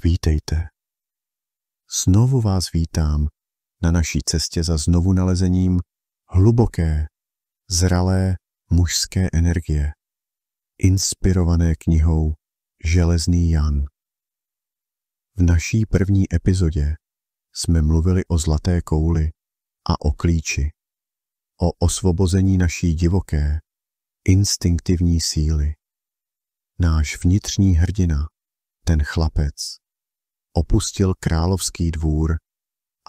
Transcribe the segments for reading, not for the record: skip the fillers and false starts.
Vítejte. Znovu vás vítám na naší cestě za znovu nalezením hluboké, zralé mužské energie, inspirované knihou Železný Jan. V naší první epizodě jsme mluvili o zlaté kouli a o klíči, o osvobození naší divoké, instinktivní síly. Náš vnitřní hrdina, ten chlapec, opustil královský dvůr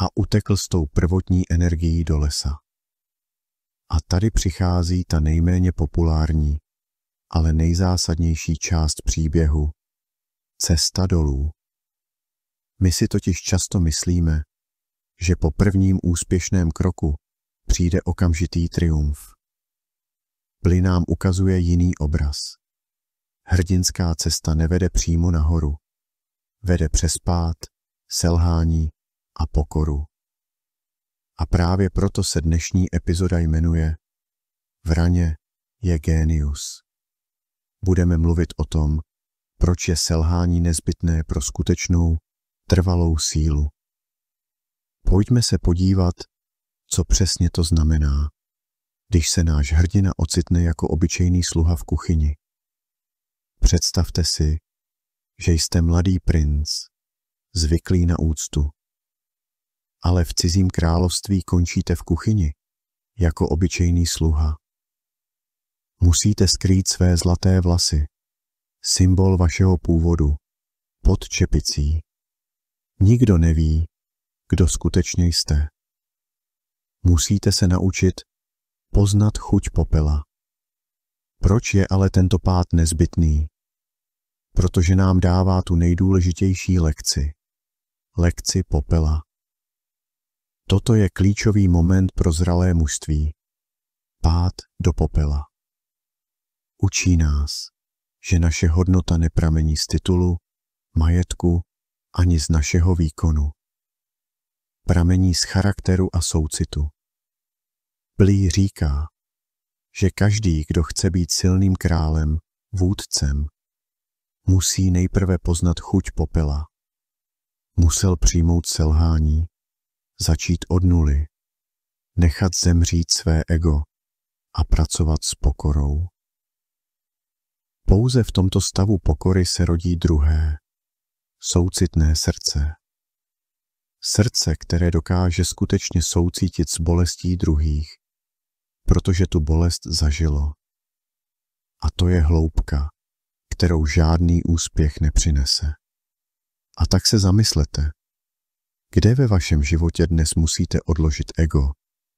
a utekl s tou prvotní energií do lesa. A tady přichází ta nejméně populární, ale nejzásadnější část příběhu – cesta dolů. My si totiž často myslíme, že po prvním úspěšném kroku přijde okamžitý triumf. Bli nám ukazuje jiný obraz. Hrdinská cesta nevede přímo nahoru. Vede přes pád, selhání a pokoru. A právě proto se dnešní epizoda jmenuje V raně je génius. Budeme mluvit o tom, proč je selhání nezbytné pro skutečnou, trvalou sílu. Pojďme se podívat, co přesně to znamená, když se náš hrdina ocitne jako obyčejný sluha v kuchyni. Představte si, že jste mladý princ, zvyklý na úctu. Ale v cizím království končíte v kuchyni, jako obyčejný sluha. Musíte skrýt své zlaté vlasy, symbol vašeho původu, pod čepicí. Nikdo neví, kdo skutečně jste. Musíte se naučit poznat chuť popela. Proč je ale tento pád nezbytný? Protože nám dává tu nejdůležitější lekci. Lekci popela. Toto je klíčový moment pro zralé mužství. Pád do popela. Učí nás, že naše hodnota nepramení z titulu, majetku ani z našeho výkonu. Pramení z charakteru a soucitu. Bli říká, že každý, kdo chce být silným králem, vůdcem, musí nejprve poznat chuť popela. Musel přijmout selhání, začít od nuly, nechat zemřít své ego a pracovat s pokorou. Pouze v tomto stavu pokory se rodí druhé, soucitné srdce. Srdce, které dokáže skutečně soucítit s bolestí druhých, protože tu bolest zažilo. A to je hloubka, kterou žádný úspěch nepřinese. A tak se zamyslete, kde ve vašem životě dnes musíte odložit ego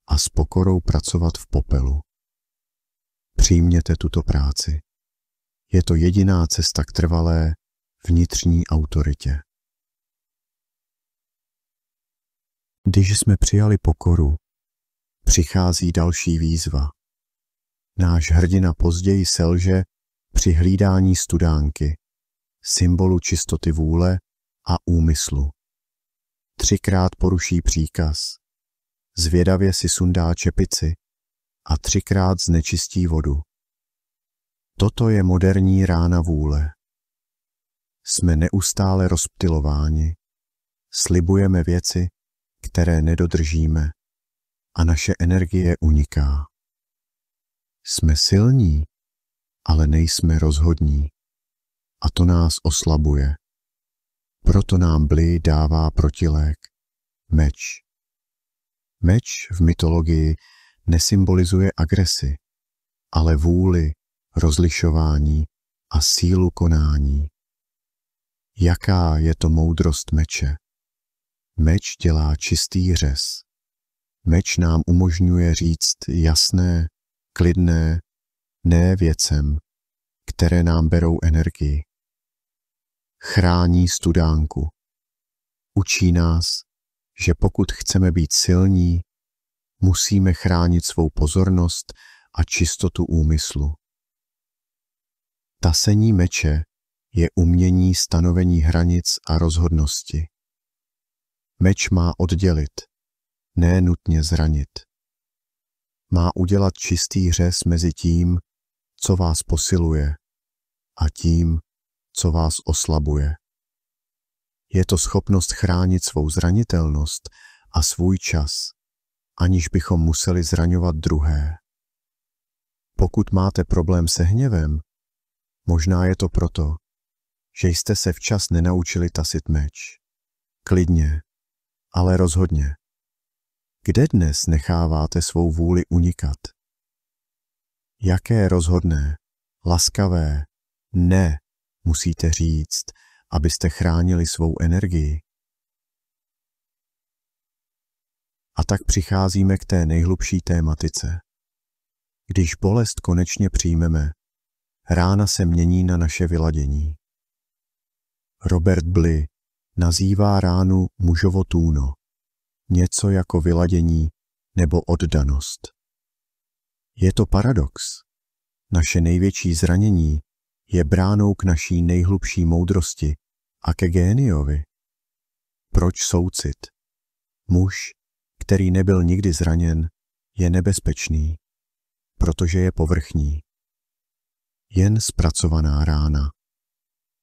a s pokorou pracovat v popelu. Přijměte tuto práci. Je to jediná cesta k trvalé vnitřní autoritě. Když jsme přijali pokoru, přichází další výzva. Náš hrdina později selže při hlídání studánky, symbolu čistoty vůle a úmyslu. 3krát poruší příkaz, zvědavě si sundá čepici a 3krát znečistí vodu. Toto je moderní rána vůle. Jsme neustále rozptylováni, slibujeme věci, které nedodržíme a naše energie uniká. Jsme silní, ale nejsme rozhodní. A to nás oslabuje. Proto nám Bli dává protilék. Meč. Meč v mytologii nesymbolizuje agresi, ale vůli, rozlišování a sílu konání. Jaká je to moudrost meče? Meč dělá čistý řez. Meč nám umožňuje říct jasné, klidné, ne věcem, které nám berou energii. Chrání studánku. Učí nás, že pokud chceme být silní, musíme chránit svou pozornost a čistotu úmyslu. Tasení meče je umění stanovení hranic a rozhodnosti. Meč má oddělit, ne nutně zranit. Má udělat čistý řez mezi tím, co vás posiluje, a tím, co vás oslabuje. Je to schopnost chránit svou zranitelnost a svůj čas, aniž bychom museli zraňovat druhé. Pokud máte problém se hněvem, možná je to proto, že jste se včas nenaučili tasit meč. Klidně, ale rozhodně. Kde dnes necháváte svou vůli unikat? Jaké rozhodné, laskavé ne musíte říct, abyste chránili svou energii? A tak přicházíme k té nejhlubší tématice. Když bolest konečně přijmeme, rána se mění na naše vyladění. Robert Bly nazývá ránu mužovo tůno, něco jako vyladění nebo oddanost. Je to paradox. Naše největší zranění je bránou k naší nejhlubší moudrosti a ke géniovi. Proč soucit? Muž, který nebyl nikdy zraněn, je nebezpečný, protože je povrchní. Jen zpracovaná rána,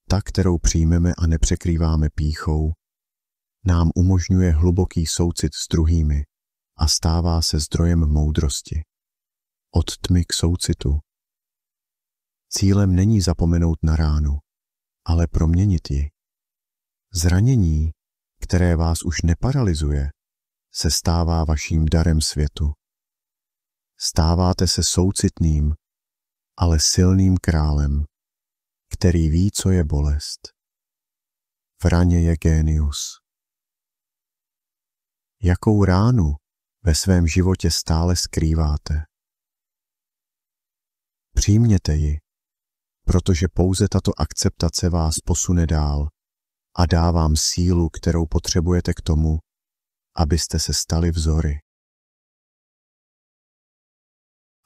ta, kterou přijmeme a nepřekrýváme pýchou, nám umožňuje hluboký soucit s druhými a stává se zdrojem moudrosti. Od tmy k soucitu. Cílem není zapomenout na ránu, ale proměnit ji. Zranění, které vás už neparalyzuje, se stává vaším darem světu. Stáváte se soucitným, ale silným králem, který ví, co je bolest. V raně je génius. Jakou ránu ve svém životě stále skrýváte? Přijměte ji, protože pouze tato akceptace vás posune dál a dá vám sílu, kterou potřebujete k tomu, abyste se stali vzory.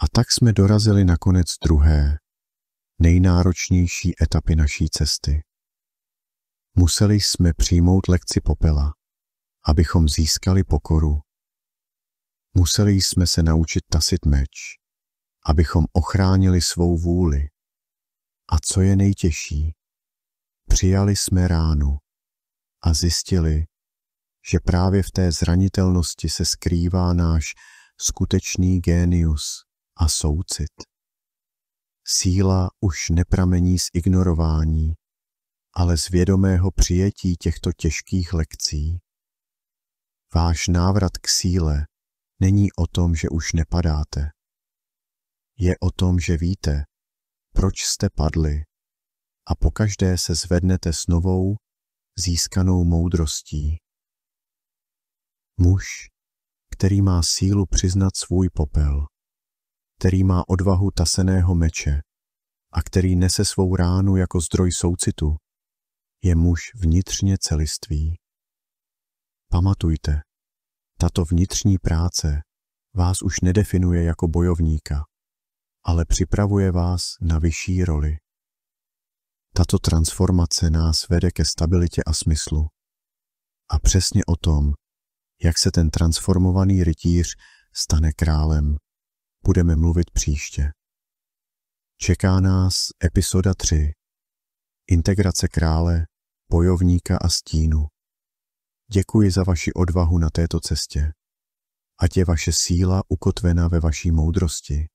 A tak jsme dorazili na konec druhé, nejnáročnější etapy naší cesty. Museli jsme přijmout lekci popela, abychom získali pokoru. Museli jsme se naučit tasit meč, abychom ochránili svou vůli. A co je nejtěžší, přijali jsme ránu a zjistili, že právě v té zranitelnosti se skrývá náš skutečný génius a soucit. Síla už nepramení z ignorování, ale z vědomého přijetí těchto těžkých lekcí. Váš návrat k síle není o tom, že už nepadáte. Je o tom, že víte, proč jste padli a pokaždé se zvednete s novou, získanou moudrostí. Muž, který má sílu přiznat svůj popel, který má odvahu taseného meče a který nese svou ránu jako zdroj soucitu, je muž vnitřně celistvý. Pamatujte, tato vnitřní práce vás už nedefinuje jako bojovníka, ale připravuje vás na vyšší roli. Tato transformace nás vede ke stabilitě a smyslu. A přesně o tom, jak se ten transformovaný rytíř stane králem, budeme mluvit příště. Čeká nás epizoda 3. Integrace krále, bojovníka a stínu. Děkuji za vaši odvahu na této cestě. Ať je vaše síla ukotvena ve vaší moudrosti.